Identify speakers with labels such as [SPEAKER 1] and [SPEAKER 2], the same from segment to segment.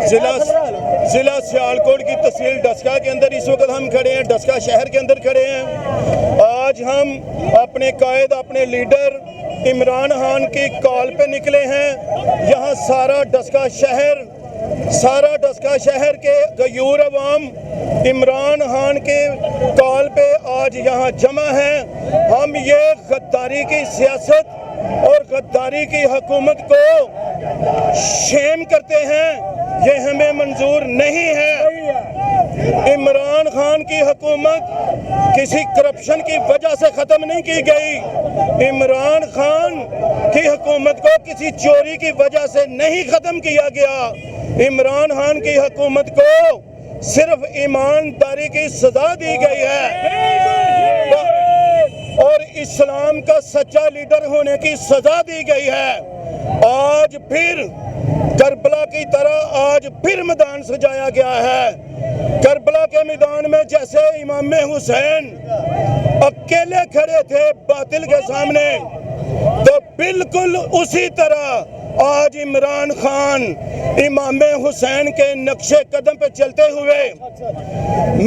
[SPEAKER 1] ضلع سیالکوٹ کی تحصیل ڈسکا کے اندر اس وقت ہم کھڑے ہیں، ڈسکا شہر کے اندر کھڑے ہیں۔ آج ہم اپنے قائد، اپنے لیڈر عمران خان کی کال پہ نکلے ہیں۔ یہاں سارا ڈسکا شہر کے غیور عوام عمران خان کے کال پہ آج یہاں جمع ہیں۔ ہم یہ غداری کی سیاست اور غداری کی حکومت کو شیم کرتے ہیں، یہ ہمیں منظور نہیں ہے۔ عمران خان کی حکومت کسی کرپشن کی وجہ سے ختم نہیں کی گئی، عمران خان کی حکومت کو کسی چوری کی وجہ سے نہیں ختم کیا گیا۔ عمران خان کی حکومت کو صرف ایمانداری کی سزا دی گئی ہے اور اسلام کا سچا لیڈر ہونے کی سزا دی گئی ہے۔ آج پھر کربلا کی طرح آج پھر میدان سجایا گیا ہے۔ کربلا کے میدان میں جیسے امام حسین اکیلے کھڑے تھے باطل کے سامنے، تو بالکل اسی طرح آج عمران خان امام حسین کے نقش قدم پہ چلتے ہوئے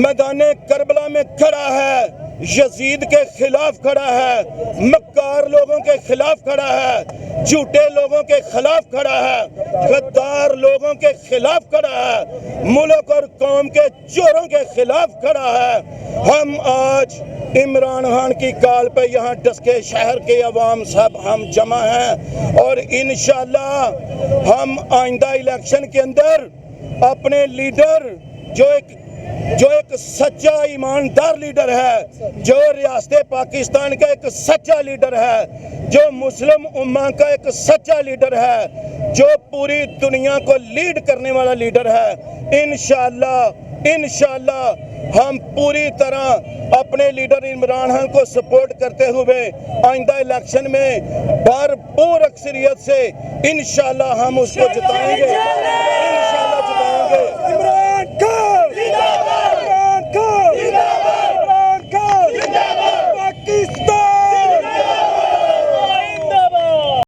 [SPEAKER 1] میدان کربلا میں کھڑا ہے، یزید کے خلاف کھڑا ہے، مکار لوگوں کے خلاف کھڑا ہے، جھوٹے لوگوں کے خلاف کھڑا ہے، غدار لوگوں کے خلاف کھڑا ہے، ملک اور قوم کے چوروں کے خلاف کھڑا ہے۔ ہم آج عمران خان کی کال پہ یہاں ڈسکے شہر کے عوام سب ہم جمع ہیں، اور انشاءاللہ ہم آئندہ الیکشن کے اندر اپنے لیڈر جو ایک سچا ایماندار لیڈر ہے، جو ریاست پاکستان کا ایک سچا لیڈر ہے، جو مسلم امہ کا ایک سچا لیڈر ہے، جو پوری دنیا کو لیڈ کرنے والا لیڈر ہے، انشاءاللہ ہم پوری طرح اپنے لیڈر عمران خان کو سپورٹ کرتے ہوئے آئندہ الیکشن میں بھرپور اکثریت سے انشاءاللہ ہم اس کو جتائیں گے۔